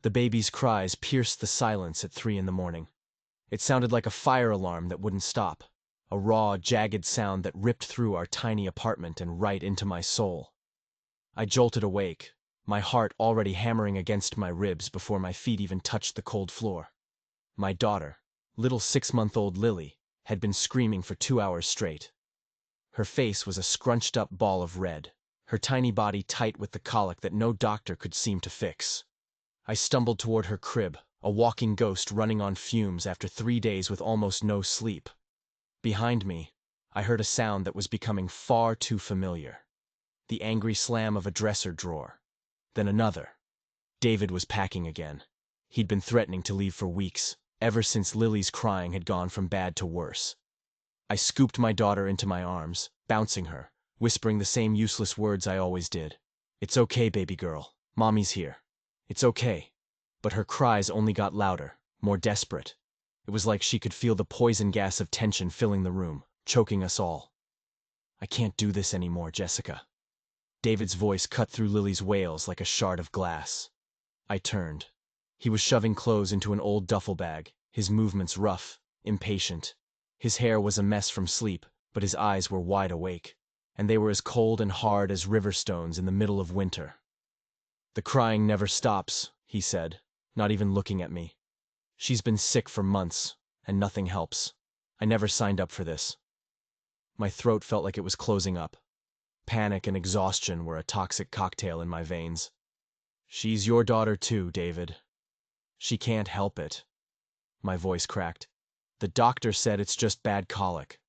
The baby's cries pierced the silence at 3 in the morning. It sounded like a fire alarm that wouldn't stop, a raw, jagged sound that ripped through our tiny apartment and right into my soul. I jolted awake, my heart already hammering against my ribs before my feet even touched the cold floor. My daughter, little 6-month-old Lily, had been screaming for 2 hours straight. Her face was a scrunched-up ball of red, her tiny body tight with the colic that no doctor could seem to fix. I stumbled toward her crib, a walking ghost running on fumes after 3 days with almost no sleep. Behind me, I heard a sound that was becoming far too familiar. The angry slam of a dresser drawer. Then another. David was packing again. He'd been threatening to leave for weeks, ever since Lily's crying had gone from bad to worse. I scooped my daughter into my arms, bouncing her, whispering the same useless words I always did. "It's okay, baby girl. Mommy's here. It's okay." But her cries only got louder, more desperate. It was like she could feel the poison gas of tension filling the room, choking us all. "I can't do this anymore, Jessica." David's voice cut through Lily's wails like a shard of glass. I turned. He was shoving clothes into an old duffel bag, his movements rough, impatient. His hair was a mess from sleep, but his eyes were wide awake, and they were as cold and hard as river stones in the middle of winter. "The crying never stops," he said, not even looking at me. "She's been sick for months, and nothing helps. I never signed up for this." My throat felt like it was closing up. Panic and exhaustion were a toxic cocktail in my veins. "She's your daughter too, David. She can't help it." My voice cracked. "The doctor said it's just bad colic.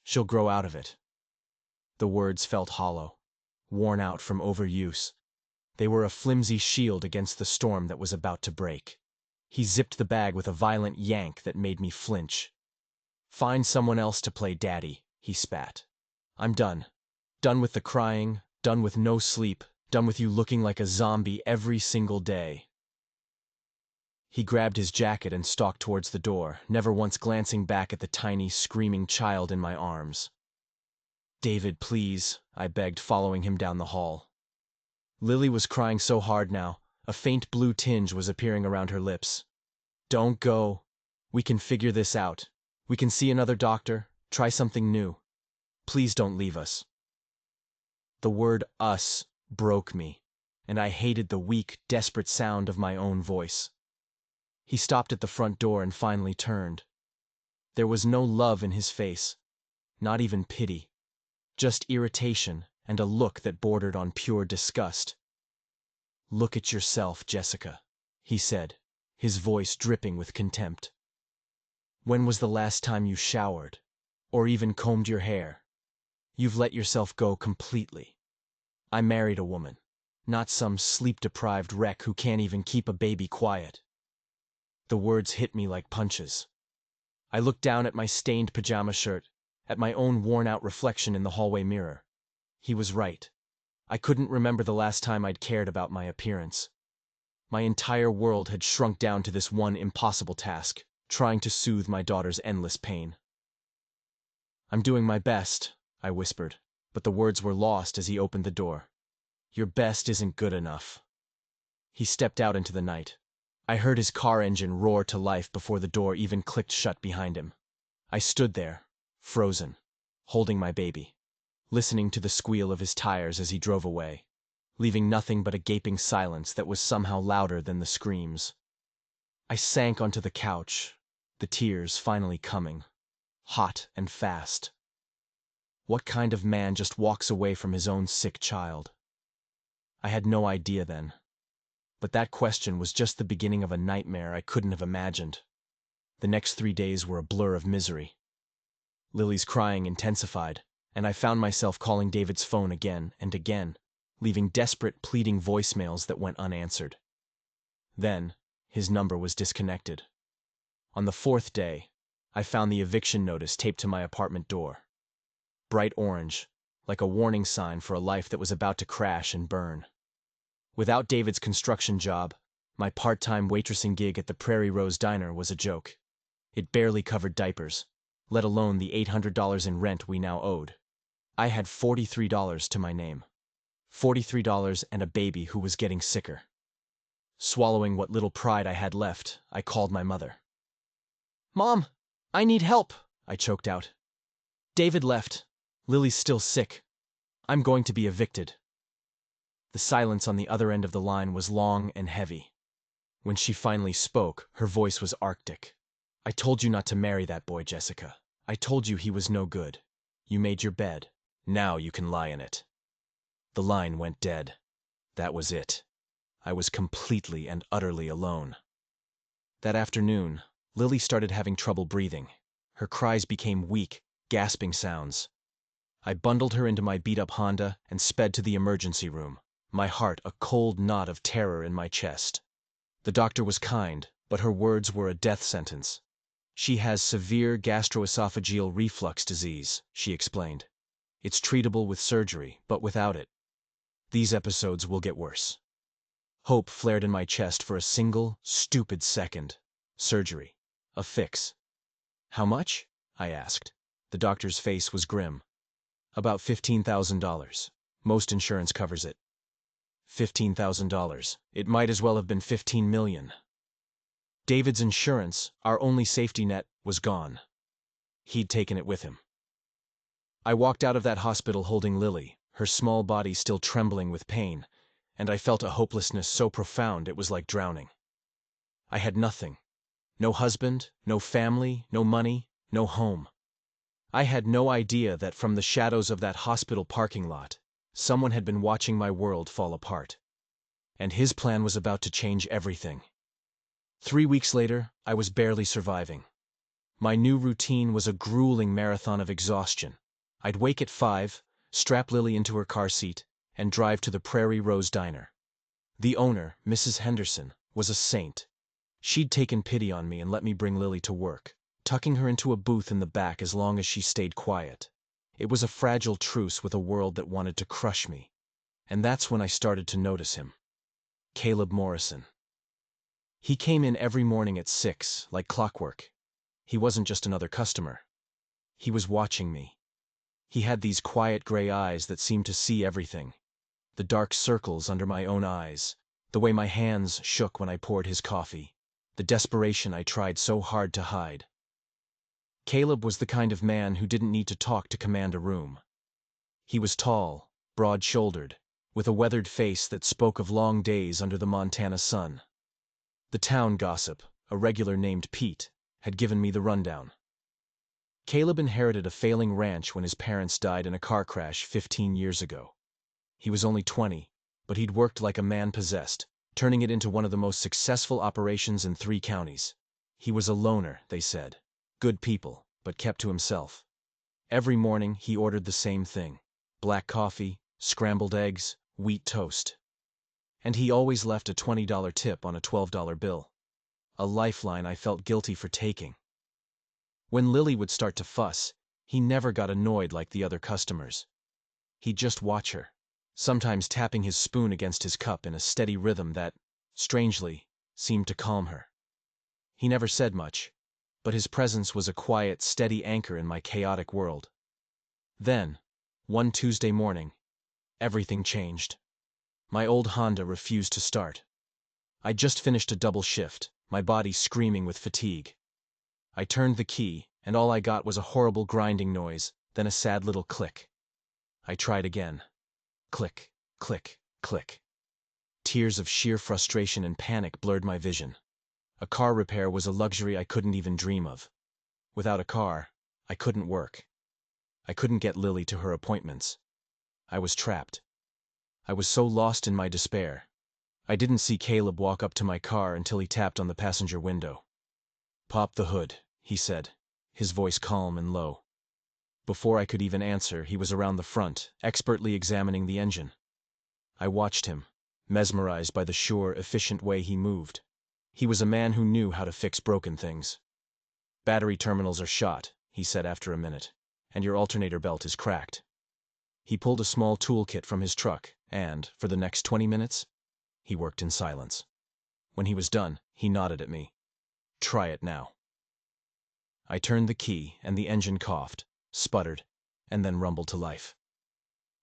She'll grow out of it." The words felt hollow, worn out from overuse. They were a flimsy shield against the storm that was about to break. He zipped the bag with a violent yank that made me flinch. "Find someone else to play daddy," he spat. "I'm done. Done with the crying, done with no sleep, done with you looking like a zombie every single day." He grabbed his jacket and stalked towards the door, never once glancing back at the tiny, screaming child in my arms. "David, please," I begged, following him down the hall. Lily was crying so hard now, a faint blue tinge was appearing around her lips. "Don't go. We can figure this out. We can see another doctor, try something new. Please don't leave us." The word "us" broke me, and I hated the weak, desperate sound of my own voice. He stopped at the front door and finally turned. There was no love in his face, not even pity, just irritation and a look that bordered on pure disgust. "Look at yourself, Jessica," he said, his voice dripping with contempt. "When was the last time you showered, or even combed your hair? You've let yourself go completely. I married a woman, not some sleep-deprived wreck who can't even keep a baby quiet." The words hit me like punches. I looked down at my stained pajama shirt, at my own worn-out reflection in the hallway mirror. He was right. I couldn't remember the last time I'd cared about my appearance. My entire world had shrunk down to this one impossible task, trying to soothe my daughter's endless pain. "I'm doing my best," I whispered, but the words were lost as he opened the door. "Your best isn't good enough." He stepped out into the night. I heard his car engine roar to life before the door even clicked shut behind him. I stood there, frozen, holding my baby, listening to the squeal of his tires as he drove away, leaving nothing but a gaping silence that was somehow louder than the screams. I sank onto the couch, the tears finally coming, hot and fast. What kind of man just walks away from his own sick child? I had no idea then. But that question was just the beginning of a nightmare I couldn't have imagined. The next 3 days were a blur of misery. Lily's crying intensified, and I found myself calling David's phone again and again, leaving desperate, pleading voicemails that went unanswered. Then, his number was disconnected. On the 4th day, I found the eviction notice taped to my apartment door. Bright orange, like a warning sign for a life that was about to crash and burn. Without David's construction job, my part-time waitressing gig at the Prairie Rose Diner was a joke. It barely covered diapers, let alone the $800 in rent we now owed. I had $43 to my name. $43 and a baby who was getting sicker. Swallowing what little pride I had left, I called my mother. "Mom, I need help," I choked out. "David left. Lily's still sick. I'm going to be evicted." The silence on the other end of the line was long and heavy. When she finally spoke, her voice was arctic. "I told you not to marry that boy, Jessica. I told you he was no good. You made your bed. Now you can lie in it." The line went dead. That was it. I was completely and utterly alone. That afternoon, Lily started having trouble breathing. Her cries became weak, gasping sounds. I bundled her into my beat-up Honda and sped to the emergency room, my heart a cold knot of terror in my chest. The doctor was kind, but her words were a death sentence. "She has severe gastroesophageal reflux disease," she explained. "It's treatable with surgery, but without it, these episodes will get worse." Hope flared in my chest for a single, stupid second. Surgery. A fix. "How much?" I asked. The doctor's face was grim. "About $15,000. Most insurance covers it." $15,000. It might as well have been 15 million. David's insurance, our only safety net, was gone. He'd taken it with him. I walked out of that hospital holding Lily, her small body still trembling with pain, and I felt a hopelessness so profound it was like drowning. I had nothing. No husband, no family, no money, no home. I had no idea that from the shadows of that hospital parking lot, someone had been watching my world fall apart. And his plan was about to change everything. 3 weeks later, I was barely surviving. My new routine was a grueling marathon of exhaustion. I'd wake at 5, strap Lily into her car seat, and drive to the Prairie Rose Diner. The owner, Mrs. Henderson, was a saint. She'd taken pity on me and let me bring Lily to work, tucking her into a booth in the back as long as she stayed quiet. It was a fragile truce with a world that wanted to crush me. And that's when I started to notice him. Caleb Morrison. He came in every morning at 6, like clockwork. He wasn't just another customer. He was watching me. He had these quiet gray eyes that seemed to see everything. The dark circles under my own eyes, the way my hands shook when I poured his coffee, the desperation I tried so hard to hide. Caleb was the kind of man who didn't need to talk to command a room. He was tall, broad-shouldered, with a weathered face that spoke of long days under the Montana sun. The town gossip, a regular named Pete, had given me the rundown. Caleb inherited a failing ranch when his parents died in a car crash 15 years ago. He was only 20, but he'd worked like a man possessed, turning it into one of the most successful operations in 3 counties. He was a loner, they said. Good people, but kept to himself. Every morning he ordered the same thing: black coffee, scrambled eggs, wheat toast. And he always left a $20 tip on a $12 bill. A lifeline I felt guilty for taking. When Lily would start to fuss, he never got annoyed like the other customers. He'd just watch her, sometimes tapping his spoon against his cup in a steady rhythm that, strangely, seemed to calm her. He never said much, but his presence was a quiet, steady anchor in my chaotic world. Then, one Tuesday morning, everything changed. My old Honda refused to start. I'd just finished a double shift, my body screaming with fatigue. I turned the key, and all I got was a horrible grinding noise, then a sad little click. I tried again. Click, click, click. Tears of sheer frustration and panic blurred my vision. A car repair was a luxury I couldn't even dream of. Without a car, I couldn't work. I couldn't get Lily to her appointments. I was trapped. I was so lost in my despair. I didn't see Caleb walk up to my car until he tapped on the passenger window. "Pop the hood," he said, his voice calm and low. Before I could even answer, he was around the front, expertly examining the engine. I watched him, mesmerized by the sure, efficient way he moved. He was a man who knew how to fix broken things. "Battery terminals are shot," he said after a minute, "and your alternator belt is cracked." He pulled a small toolkit from his truck, and, for the next 20 minutes, he worked in silence. When he was done, he nodded at me. "Try it now." I turned the key, and the engine coughed, sputtered, and then rumbled to life.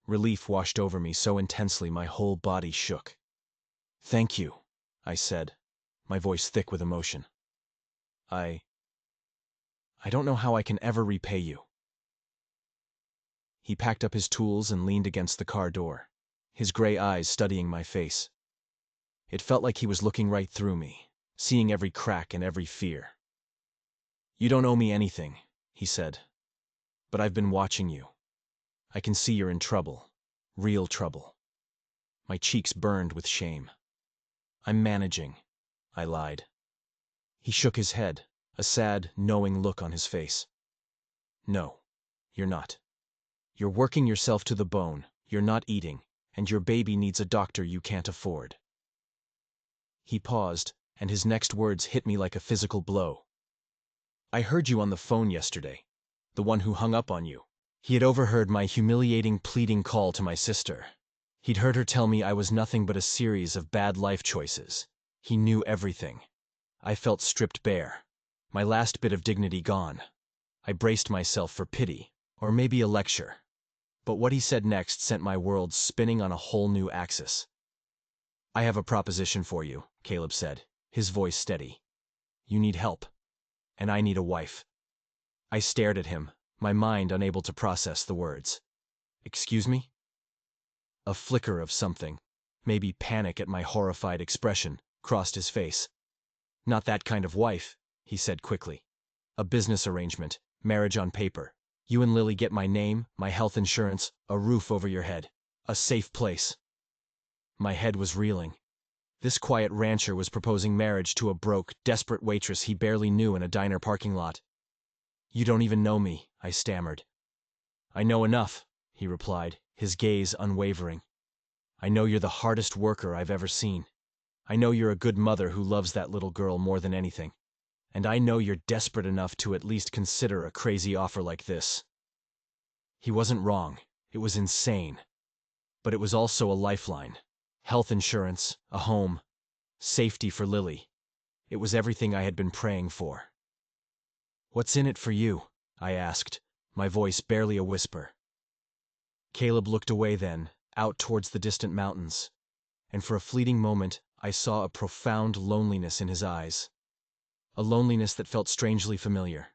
Relief washed over me so intensely my whole body shook. "Thank you," I said, my voice thick with emotion. I don't know how I can ever repay you. He packed up his tools and leaned against the car door, his gray eyes studying my face. It felt like he was looking right through me, seeing every crack and every fear. You don't owe me anything, he said, but I've been watching you. I can see you're in trouble, real trouble. My cheeks burned with shame. I'm managing, I lied. He shook his head, a sad, knowing look on his face. No, you're not. You're working yourself to the bone, you're not eating, and your baby needs a doctor you can't afford. He paused, and his next words hit me like a physical blow. I heard you on the phone yesterday, the one who hung up on you. He had overheard my humiliating, pleading call to my sister. He'd heard her tell me I was nothing but a series of bad life choices. He knew everything. I felt stripped bare, my last bit of dignity gone. I braced myself for pity, or maybe a lecture. But what he said next sent my world spinning on a whole new axis. I have a proposition for you, Caleb said, his voice steady. You need help, and I need a wife. I stared at him, my mind unable to process the words. Excuse me? A flicker of something, maybe panic at my horrified expression, crossed his face. Not that kind of wife, he said quickly. A business arrangement, marriage on paper. You and Lily get my name, my health insurance, a roof over your head, a safe place. My head was reeling. This quiet rancher was proposing marriage to a broke, desperate waitress he barely knew in a diner parking lot. You don't even know me, I stammered. I know enough, he replied, his gaze unwavering. I know you're the hardest worker I've ever seen. I know you're a good mother who loves that little girl more than anything. And I know you're desperate enough to at least consider a crazy offer like this. He wasn't wrong. It was insane. But it was also a lifeline. Health insurance, a home, safety for Lily. It was everything I had been praying for. What's in it for you? I asked, my voice barely a whisper. Caleb looked away then, out towards the distant mountains, and for a fleeting moment I saw a profound loneliness in his eyes. A loneliness that felt strangely familiar.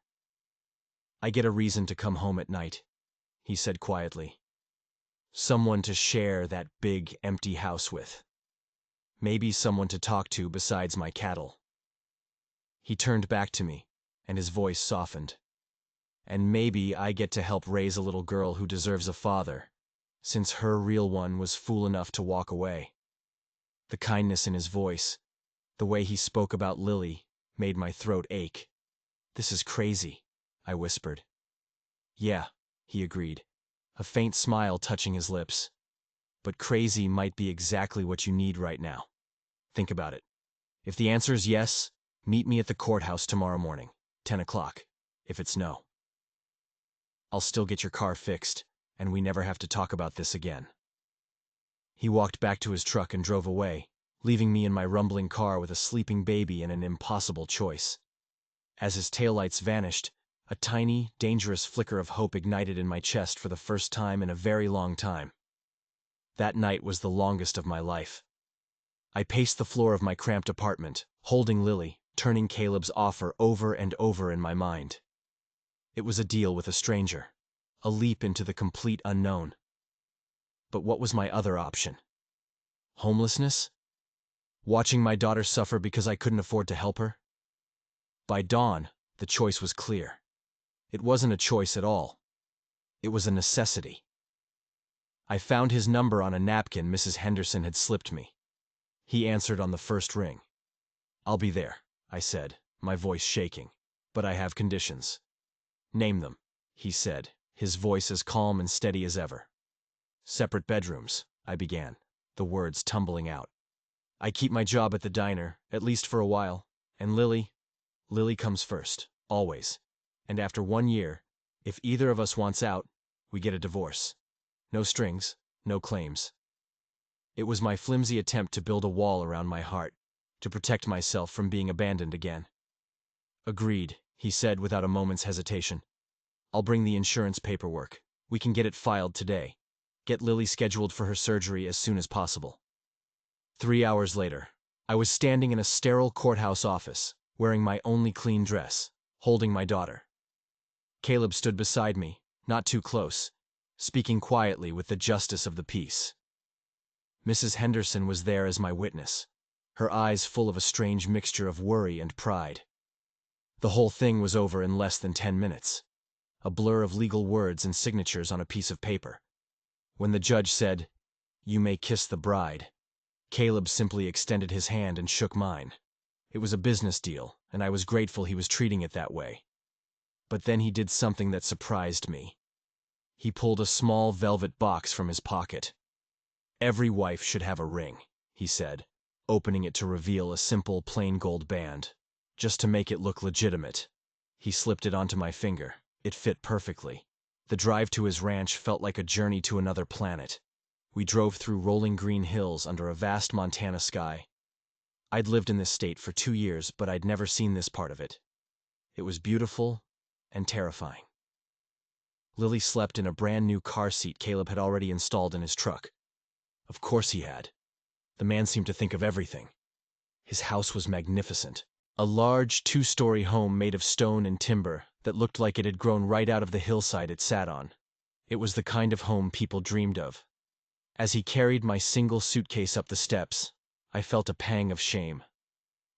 I get a reason to come home at night, he said quietly. Someone to share that big, empty house with. Maybe someone to talk to besides my cattle. He turned back to me, and his voice softened. And maybe I get to help raise a little girl who deserves a father, since her real one was fool enough to walk away. The kindness in his voice, the way he spoke about Lily, made my throat ache. This is crazy, I whispered. Yeah, he agreed, a faint smile touching his lips. But crazy might be exactly what you need right now. Think about it. If the answer is yes, meet me at the courthouse tomorrow morning, 10 o'clock. If it's no, I'll still get your car fixed, and we never have to talk about this again. He walked back to his truck and drove away, leaving me in my rumbling car with a sleeping baby and an impossible choice. As his taillights vanished, a tiny, dangerous flicker of hope ignited in my chest for the first time in a very long time. That night was the longest of my life. I paced the floor of my cramped apartment, holding Lily, turning Caleb's offer over and over in my mind. It was a deal with a stranger, a leap into the complete unknown. But what was my other option? Homelessness? Watching my daughter suffer because I couldn't afford to help her? By dawn, the choice was clear. It wasn't a choice at all. It was a necessity. I found his number on a napkin Mrs. Henderson had slipped me. He answered on the first ring. I'll be there, I said, my voice shaking. But I have conditions. Name them, he said, his voice as calm and steady as ever. Separate bedrooms, I began, the words tumbling out. I keep my job at the diner, at least for a while, and Lily comes first, always. And after 1 year, if either of us wants out, we get a divorce. No strings, no claims. It was my flimsy attempt to build a wall around my heart, to protect myself from being abandoned again. Agreed, he said without a moment's hesitation. I'll bring the insurance paperwork. We can get it filed today. Get Lily scheduled for her surgery as soon as possible. 3 hours later, I was standing in a sterile courthouse office, wearing my only clean dress, holding my daughter. Caleb stood beside me, not too close, speaking quietly with the justice of the peace. Mrs. Henderson was there as my witness, her eyes full of a strange mixture of worry and pride. The whole thing was over in less than 10 minutes, a blur of legal words and signatures on a piece of paper. When the judge said, "You may kiss the bride," Caleb simply extended his hand and shook mine. It was a business deal, and I was grateful he was treating it that way. But then he did something that surprised me. He pulled a small velvet box from his pocket. "Every wife should have a ring," he said, opening it to reveal a simple plain gold band, just to make it look legitimate. He slipped it onto my finger. It fit perfectly. The drive to his ranch felt like a journey to another planet. We drove through rolling green hills under a vast Montana sky. I'd lived in this state for 2 years, but I'd never seen this part of it. It was beautiful and terrifying. Lily slept in a brand new car seat Caleb had already installed in his truck. Of course he had. The man seemed to think of everything. His house was magnificent. A large 2-story home made of stone and timber that looked like it had grown right out of the hillside it sat on. It was the kind of home people dreamed of. As he carried my single suitcase up the steps, I felt a pang of shame.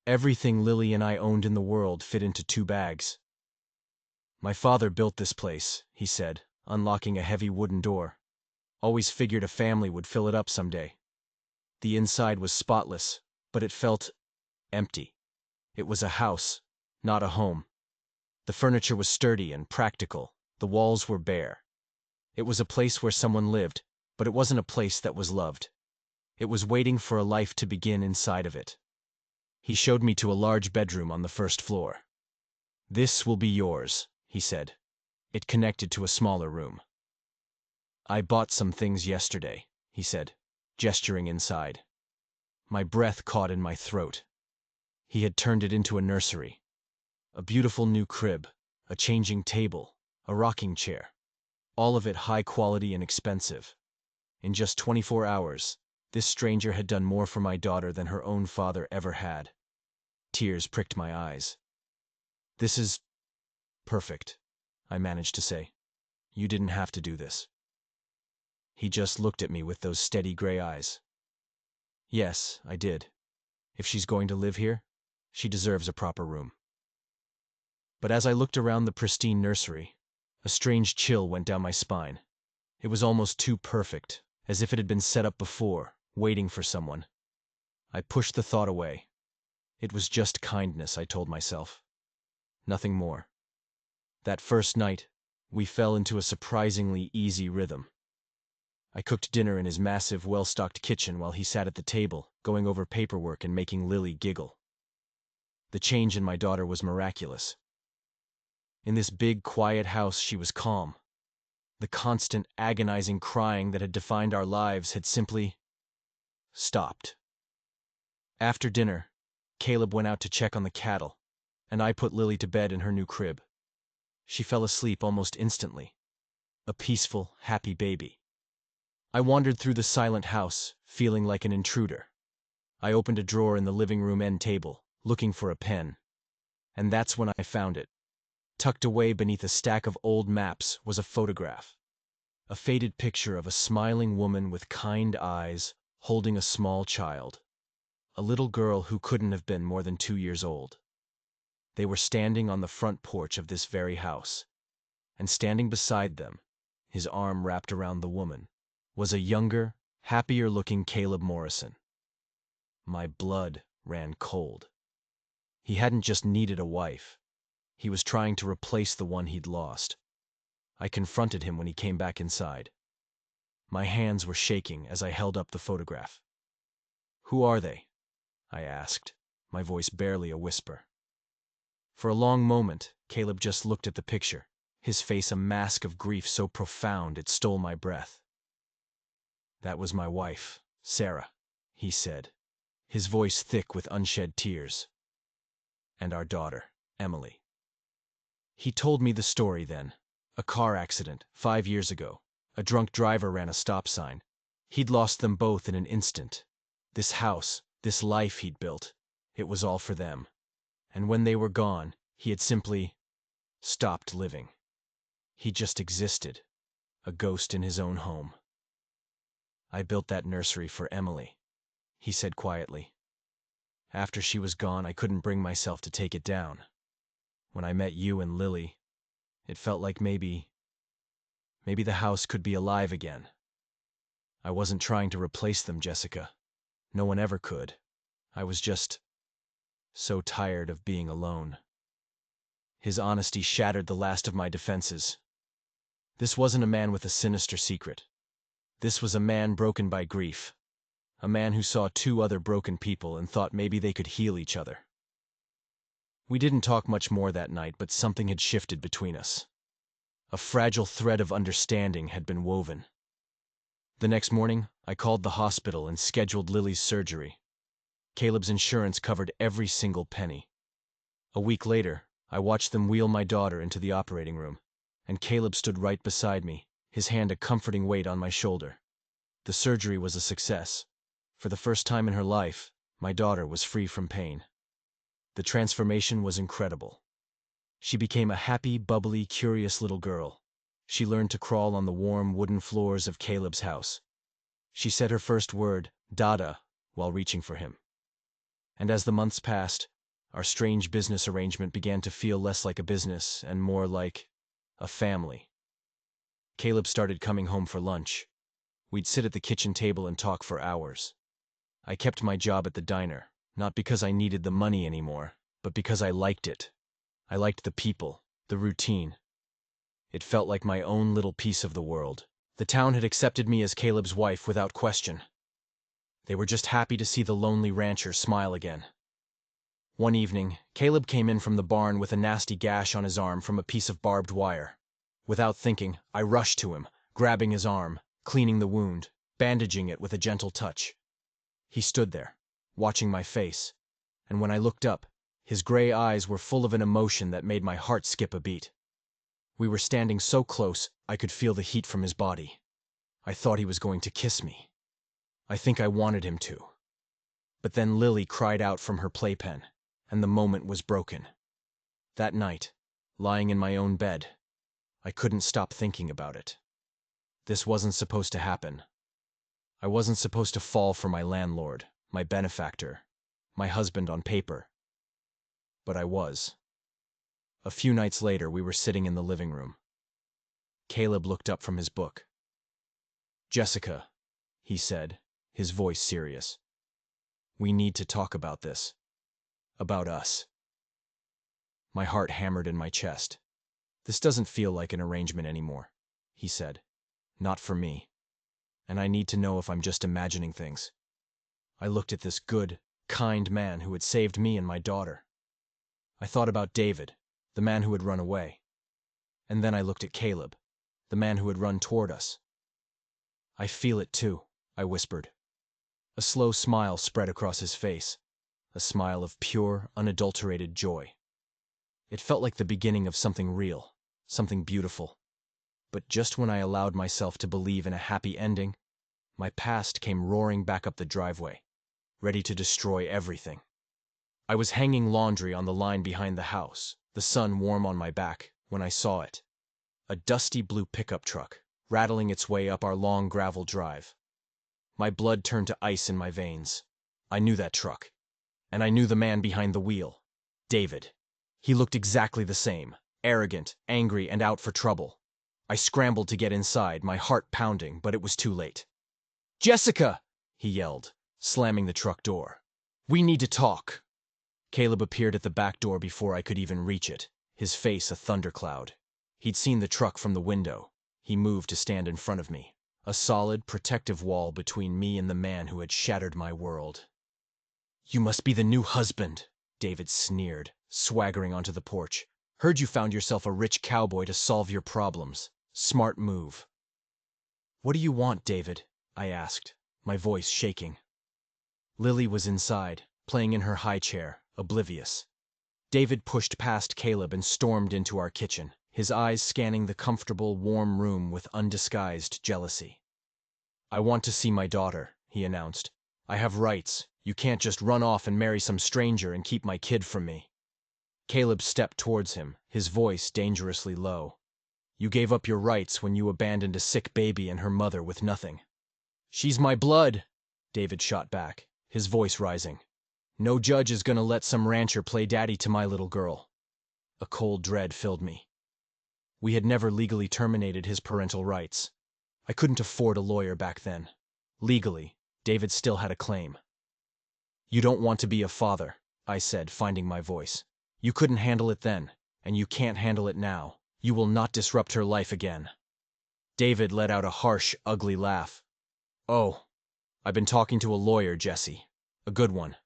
Everything Lily and I owned in the world fit into 2 bags. "My father built this place," he said, unlocking a heavy wooden door. "Always figured a family would fill it up someday." The inside was spotless, but it felt empty. It was a house, not a home. The furniture was sturdy and practical. The walls were bare. It was a place where someone lived, but it wasn't a place that was loved. It was waiting for a life to begin inside of it. He showed me to a large bedroom on the 1st floor. "This will be yours," he said. It connected to a smaller room. "I bought some things yesterday," he said, gesturing inside. My breath caught in my throat. He had turned it into a nursery. A beautiful new crib, a changing table, a rocking chair. All of it high quality and expensive. In just 24 hours, this stranger had done more for my daughter than her own father ever had. Tears pricked my eyes. "This is perfect," I managed to say. "You didn't have to do this." He just looked at me with those steady gray eyes. "Yes, I did. If she's going to live here, she deserves a proper room." But as I looked around the pristine nursery, a strange chill went down my spine. It was almost too perfect, as if it had been set up before, waiting for someone. I pushed the thought away. It was just kindness, I told myself. Nothing more. That first night, we fell into a surprisingly easy rhythm. I cooked dinner in his massive, well-stocked kitchen while he sat at the table, going over paperwork and making Lily giggle. The change in my daughter was miraculous. In this big, quiet house, she was calm. The constant, agonizing crying that had defined our lives had simply stopped. After dinner, Caleb went out to check on the cattle, and I put Lily to bed in her new crib. She fell asleep almost instantly. A peaceful, happy baby. I wandered through the silent house, feeling like an intruder. I opened a drawer in the living room end table, looking for a pen. And that's when I found it. Tucked away beneath a stack of old maps was a photograph. A faded picture of a smiling woman with kind eyes, holding a small child. A little girl who couldn't have been more than 2 years old. They were standing on the front porch of this very house. And standing beside them, his arm wrapped around the woman, was a younger, happier-looking Caleb Morrison. My blood ran cold. He hadn't just needed a wife. He was trying to replace the one he'd lost. I confronted him when he came back inside. My hands were shaking as I held up the photograph. "Who are they?" I asked, my voice barely a whisper. For a long moment, Caleb just looked at the picture, his face a mask of grief so profound it stole my breath. "That was my wife, Sarah," he said, his voice thick with unshed tears. "And our daughter, Emily." He told me the story then. A car accident, 5 years ago. A drunk driver ran a stop sign. He'd lost them both in an instant. This house, This life he'd built, it was all for them. And when they were gone, he had simply stopped living. He just existed, a ghost in his own home. "I built that nursery for Emily," he said quietly. "After she was gone, I couldn't bring myself to take it down. When I met you and Lily, it felt like maybe the house could be alive again. I wasn't trying to replace them, Jessica. No one ever could. I was just so tired of being alone." His honesty shattered the last of my defenses. This wasn't a man with a sinister secret. This was a man broken by grief. A man who saw two other broken people and thought maybe they could heal each other. We didn't talk much more that night, but something had shifted between us. A fragile thread of understanding had been woven. The next morning, I called the hospital and scheduled Lily's surgery. Caleb's insurance covered every single penny. A week later, I watched them wheel my daughter into the operating room, and Caleb stood right beside me, his hand a comforting weight on my shoulder. The surgery was a success. For the first time in her life, my daughter was free from pain. The transformation was incredible. She became a happy, bubbly, curious little girl. She learned to crawl on the warm wooden floors of Caleb's house. She said her first word, Dada, while reaching for him. And as the months passed, our strange business arrangement began to feel less like a business and more like a family. Caleb started coming home for lunch. We'd sit at the kitchen table and talk for hours. I kept my job at the diner, not because I needed the money anymore, but because I liked it. I liked the people, the routine. It felt like my own little piece of the world. The town had accepted me as Caleb's wife without question. They were just happy to see the lonely rancher smile again. One evening, Caleb came in from the barn with a nasty gash on his arm from a piece of barbed wire. Without thinking, I rushed to him, grabbing his arm, cleaning the wound, bandaging it with a gentle touch. He stood there, watching my face, and when I looked up, his gray eyes were full of an emotion that made my heart skip a beat. We were standing so close, I could feel the heat from his body. I thought he was going to kiss me. I think I wanted him to. But then Lily cried out from her playpen, and the moment was broken. That night, lying in my own bed, I couldn't stop thinking about it. This wasn't supposed to happen. I wasn't supposed to fall for my landlord, my benefactor, my husband on paper. But I was. A few nights later, we were sitting in the living room. Caleb looked up from his book. "Jessica," he said, his voice serious. "We need to talk about this. About us." My heart hammered in my chest. "This doesn't feel like an arrangement anymore," he said. "Not for me. And I need to know if I'm just imagining things." I looked at this good, kind man who had saved me and my daughter. I thought about David, the man who had run away. And then I looked at Caleb, the man who had run toward us. "I feel it too," I whispered. A slow smile spread across his face, a smile of pure, unadulterated joy. It felt like the beginning of something real, something beautiful. But just when I allowed myself to believe in a happy ending, my past came roaring back up the driveway, ready to destroy everything. I was hanging laundry on the line behind the house, the sun warm on my back, when I saw it. A dusty blue pickup truck, rattling its way up our long gravel drive. My blood turned to ice in my veins. I knew that truck. And I knew the man behind the wheel. David. He looked exactly the same, arrogant, angry, and out for trouble. I scrambled to get inside, my heart pounding, but it was too late. "Jessica!" he yelled, slamming the truck door. "We need to talk." Caleb appeared at the back door before I could even reach it, his face a thundercloud. He'd seen the truck from the window. He moved to stand in front of me, a solid, protective wall between me and the man who had shattered my world. "You must be the new husband," David sneered, swaggering onto the porch. "Heard you found yourself a rich cowboy to solve your problems. Smart move." "What do you want, David?" I asked, my voice shaking. Lily was inside, playing in her high chair, oblivious. David pushed past Caleb and stormed into our kitchen, his eyes scanning the comfortable, warm room with undisguised jealousy. "I want to see my daughter," he announced. I have rights. You can't just run off and marry some stranger and keep my kid from me. Caleb stepped towards him, his voice dangerously low. You gave up your rights when you abandoned a sick baby and her mother with nothing. She's my blood, David shot back, his voice rising. No judge is gonna let some rancher play daddy to my little girl. A cold dread filled me. We had never legally terminated his parental rights. I couldn't afford a lawyer back then. Legally, David still had a claim. You don't want to be a father, I said, finding my voice. You couldn't handle it then, and you can't handle it now. You will not disrupt her life again. David let out a harsh, ugly laugh. Oh, I've been talking to a lawyer, Jesse. A good one.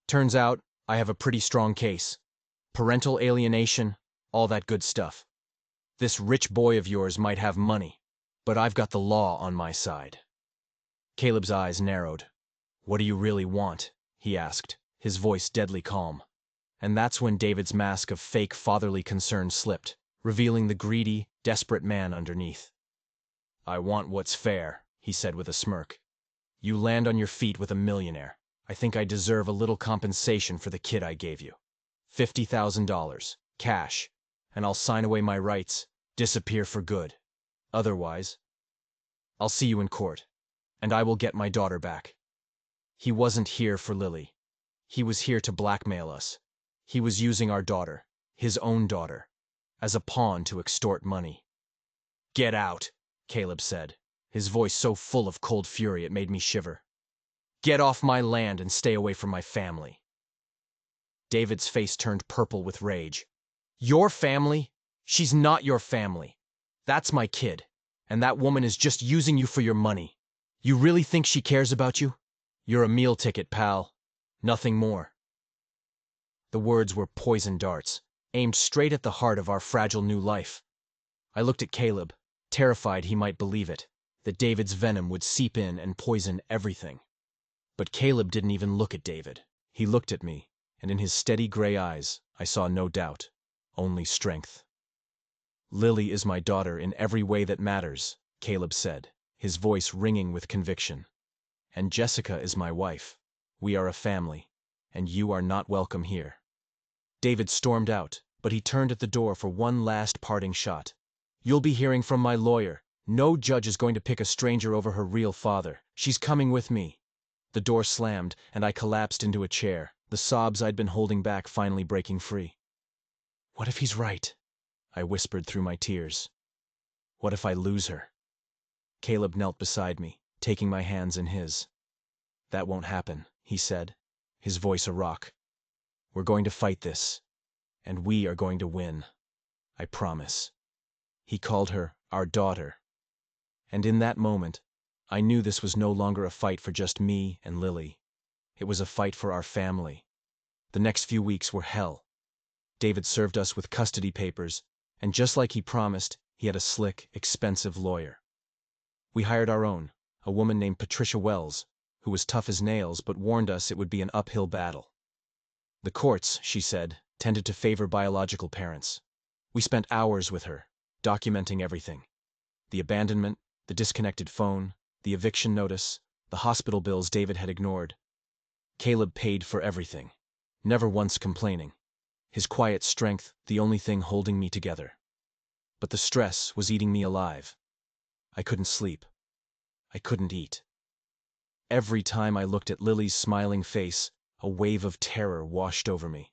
Turns out, I have a pretty strong case. Parental alienation, all that good stuff. This rich boy of yours might have money, but I've got the law on my side. Caleb's eyes narrowed. What do you really want? He asked, his voice deadly calm. And that's when David's mask of fake fatherly concern slipped, revealing the greedy, desperate man underneath. I want what's fair, he said with a smirk. You land on your feet with a millionaire. I think I deserve a little compensation for the kid I gave you. $50,000, cash, and I'll sign away my rights, disappear for good. Otherwise, I'll see you in court, and I will get my daughter back. He wasn't here for Lily. He was here to blackmail us. He was using our daughter, his own daughter, as a pawn to extort money. Get out, Caleb said, his voice so full of cold fury it made me shiver. Get off my land and stay away from my family. David's face turned purple with rage. Your family? She's not your family. That's my kid, and that woman is just using you for your money. You really think she cares about you? You're a meal ticket, pal. Nothing more. The words were poison darts, aimed straight at the heart of our fragile new life. I looked at Caleb, terrified he might believe it, that David's venom would seep in and poison everything. But Caleb didn't even look at David. He looked at me, and in his steady gray eyes, I saw no doubt, only strength. Lily is my daughter in every way that matters, Caleb said, his voice ringing with conviction. And Jessica is my wife. We are a family, and you are not welcome here. David stormed out, but he turned at the door for one last parting shot. You'll be hearing from my lawyer. No judge is going to pick a stranger over her real father. She's coming with me. The door slammed, and I collapsed into a chair, the sobs I'd been holding back finally breaking free. What if he's right? I whispered through my tears. What if I lose her? Caleb knelt beside me, taking my hands in his. That won't happen, he said, his voice a rock. We're going to fight this, and we are going to win. I promise. He called her our daughter. And in that moment, I knew this was no longer a fight for just me and Lily. It was a fight for our family. The next few weeks were hell. David served us with custody papers, and just like he promised, he had a slick, expensive lawyer. We hired our own, a woman named Patricia Wells, who was tough as nails but warned us it would be an uphill battle. The courts, she said, tended to favor biological parents. We spent hours with her, documenting everything. The abandonment, the disconnected phone, the eviction notice, the hospital bills David had ignored. Caleb paid for everything, never once complaining. His quiet strength, the only thing holding me together. But the stress was eating me alive. I couldn't sleep. I couldn't eat. Every time I looked at Lily's smiling face, a wave of terror washed over me.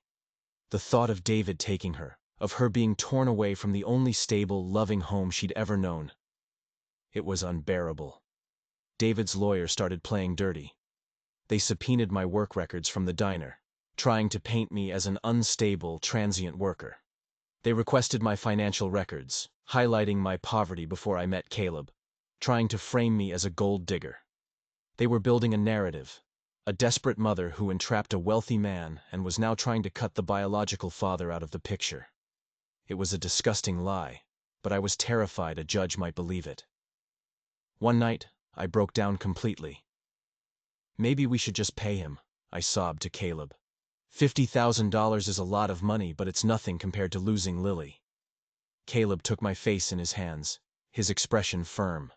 The thought of David taking her, of her being torn away from the only stable, loving home she'd ever known. It was unbearable. David's lawyer started playing dirty. They subpoenaed my work records from the diner, trying to paint me as an unstable, transient worker. They requested my financial records, highlighting my poverty before I met Caleb, trying to frame me as a gold digger. They were building a narrative, a desperate mother who entrapped a wealthy man and was now trying to cut the biological father out of the picture. It was a disgusting lie, but I was terrified a judge might believe it. One night, I broke down completely. Maybe we should just pay him, I sobbed to Caleb. $50,000 is a lot of money, but it's nothing compared to losing Lily. Caleb took my face in his hands, his expression firm.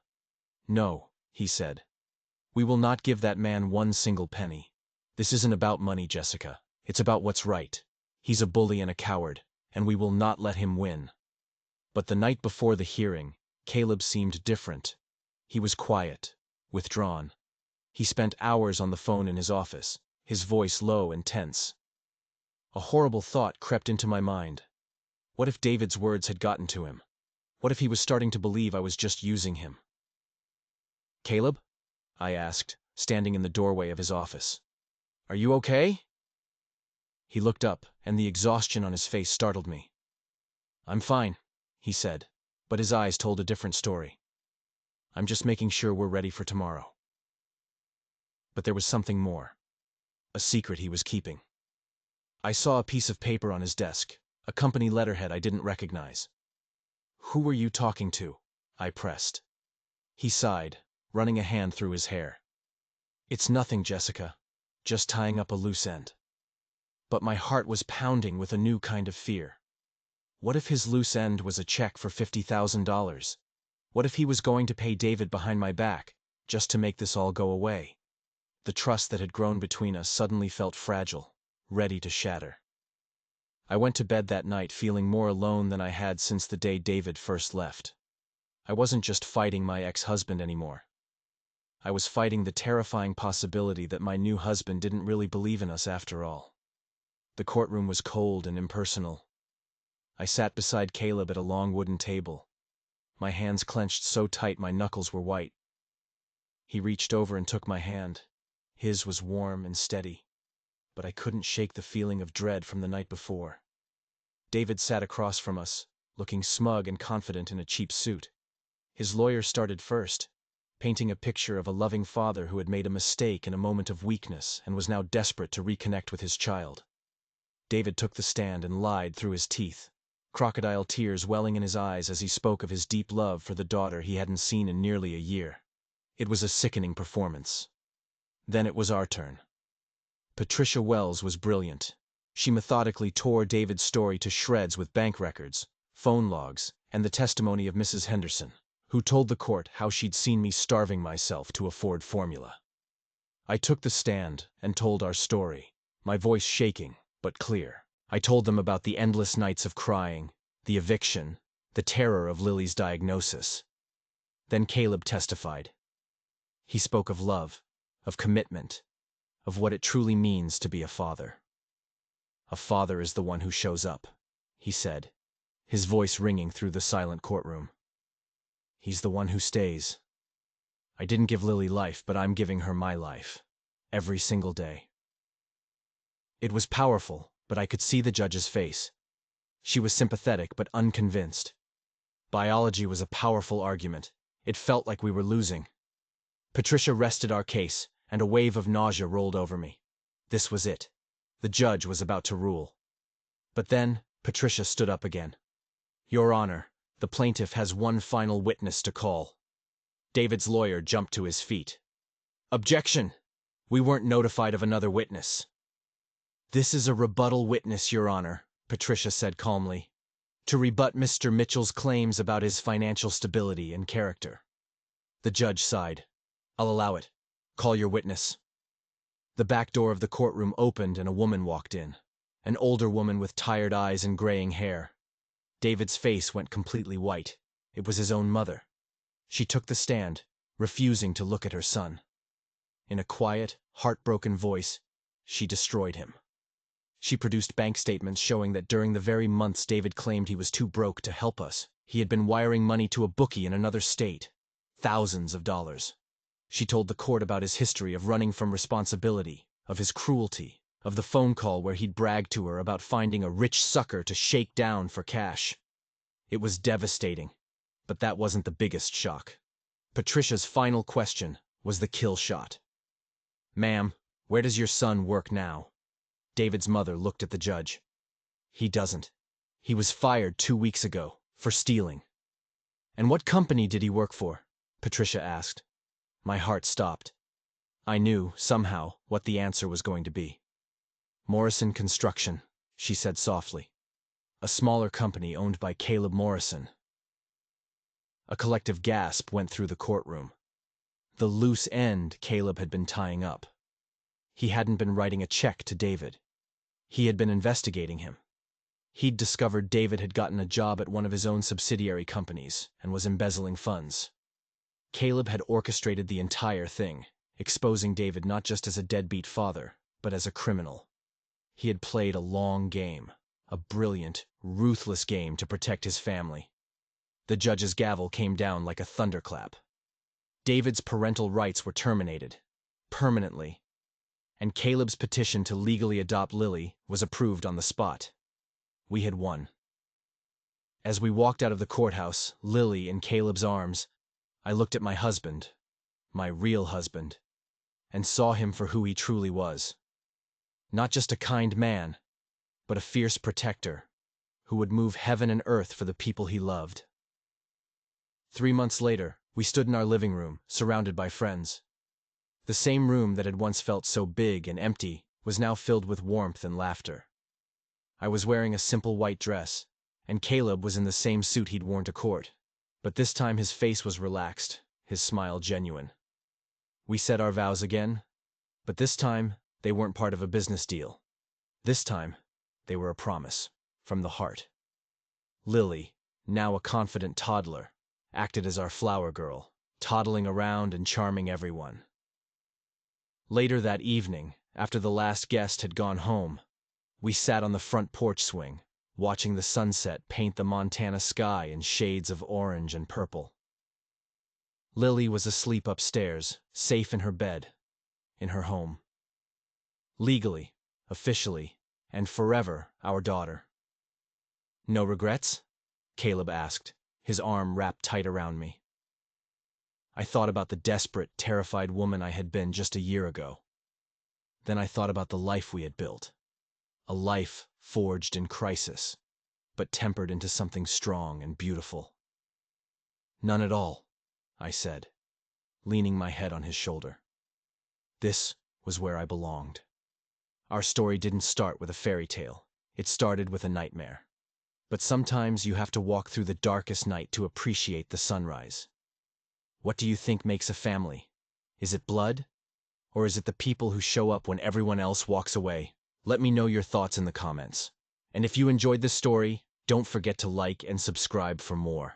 No, he said. We will not give that man one single penny. This isn't about money, Jessica. It's about what's right. He's a bully and a coward, and we will not let him win. But the night before the hearing, Caleb seemed different. He was quiet, withdrawn. He spent hours on the phone in his office, his voice low and tense. A horrible thought crept into my mind. What if David's words had gotten to him? What if he was starting to believe I was just using him? "Caleb?" I asked, standing in the doorway of his office. "Are you okay?" He looked up, and the exhaustion on his face startled me. "I'm fine," he said, but his eyes told a different story. "I'm just making sure we're ready for tomorrow." But there was something more. A secret he was keeping. I saw a piece of paper on his desk, a company letterhead I didn't recognize. "Who were you talking to?" I pressed. He sighed, running a hand through his hair. "It's nothing, Jessica. Just tying up a loose end." But my heart was pounding with a new kind of fear. What if his loose end was a check for $50,000? What if he was going to pay David behind my back, just to make this all go away? The trust that had grown between us suddenly felt fragile, ready to shatter. I went to bed that night feeling more alone than I had since the day David first left. I wasn't just fighting my ex-husband anymore. I was fighting the terrifying possibility that my new husband didn't really believe in us after all. The courtroom was cold and impersonal. I sat beside Caleb at a long wooden table. My hands clenched so tight my knuckles were white. He reached over and took my hand. His was warm and steady, but I couldn't shake the feeling of dread from the night before. David sat across from us, looking smug and confident in a cheap suit. His lawyer started first, painting a picture of a loving father who had made a mistake in a moment of weakness and was now desperate to reconnect with his child. David took the stand and lied through his teeth, crocodile tears welling in his eyes as he spoke of his deep love for the daughter he hadn't seen in nearly a year. It was a sickening performance. Then it was our turn. Patricia Wells was brilliant. She methodically tore David's story to shreds with bank records, phone logs, and the testimony of Mrs. Henderson, who told the court how she'd seen me starving myself to afford formula. I took the stand and told our story, my voice shaking, but clear. I told them about the endless nights of crying, the eviction, the terror of Lily's diagnosis. Then Caleb testified. He spoke of love, of commitment, of what it truly means to be a father. "A father is the one who shows up," he said, his voice ringing through the silent courtroom. "He's the one who stays. I didn't give Lily life, but I'm giving her my life, every single day." It was powerful, but I could see the judge's face. She was sympathetic but unconvinced. Biology was a powerful argument. It felt like we were losing. Patricia rested our case, and a wave of nausea rolled over me. This was it. The judge was about to rule. But then, Patricia stood up again. "Your Honor, the plaintiff has one final witness to call." David's lawyer jumped to his feet. "Objection! We weren't notified of another witness." "This is a rebuttal witness, Your Honor," Patricia said calmly, "to rebut Mr. Mitchell's claims about his financial stability and character." The judge sighed. "I'll allow it. Call your witness." The back door of the courtroom opened and a woman walked in, an older woman with tired eyes and graying hair. David's face went completely white. It was his own mother. She took the stand, refusing to look at her son. In a quiet, heartbroken voice, she destroyed him. She produced bank statements showing that during the very months David claimed he was too broke to help us, he had been wiring money to a bookie in another state. Thousands of dollars. She told the court about his history of running from responsibility, of his cruelty, of the phone call where he'd bragged to her about finding a rich sucker to shake down for cash. It was devastating, but that wasn't the biggest shock. Patricia's final question was the kill shot. "Ma'am, where does your son work now?" David's mother looked at the judge. "He doesn't. He was fired 2 weeks ago, for stealing." "And what company did he work for?" Patricia asked. My heart stopped. I knew, somehow, what the answer was going to be. "Morrison Construction," she said softly. "A smaller company owned by Caleb Morrison." A collective gasp went through the courtroom. The loose end Caleb had been tying up. He hadn't been writing a check to David. He had been investigating him. He'd discovered David had gotten a job at one of his own subsidiary companies and was embezzling funds. Caleb had orchestrated the entire thing, exposing David not just as a deadbeat father, but as a criminal. He had played a long game, a brilliant, ruthless game to protect his family. The judge's gavel came down like a thunderclap. David's parental rights were terminated, permanently, and Caleb's petition to legally adopt Lily was approved on the spot. We had won. As we walked out of the courthouse, Lily in Caleb's arms, I looked at my husband, my real husband, and saw him for who he truly was. Not just a kind man, but a fierce protector, who would move heaven and earth for the people he loved. 3 months later, we stood in our living room, surrounded by friends. The same room that had once felt so big and empty was now filled with warmth and laughter. I was wearing a simple white dress, and Caleb was in the same suit he'd worn to court, but this time his face was relaxed, his smile genuine. We said our vows again, but this time they weren't part of a business deal. This time, they were a promise, from the heart. Lily, now a confident toddler, acted as our flower girl, toddling around and charming everyone. Later that evening, after the last guest had gone home, we sat on the front porch swing, watching the sunset paint the Montana sky in shades of orange and purple. Lily was asleep upstairs, safe in her bed, in her home. Legally, officially, and forever our daughter. No regrets? Caleb asked, his arm wrapped tight around me. I thought about the desperate, terrified woman I had been just a year ago. Then I thought about the life we had built. A life forged in crisis, but tempered into something strong and beautiful. None at all, I said, leaning my head on his shoulder. This was where I belonged. Our story didn't start with a fairy tale. It started with a nightmare. But sometimes you have to walk through the darkest night to appreciate the sunrise. What do you think makes a family? Is it blood? Or is it the people who show up when everyone else walks away? Let me know your thoughts in the comments. And if you enjoyed this story, don't forget to like and subscribe for more.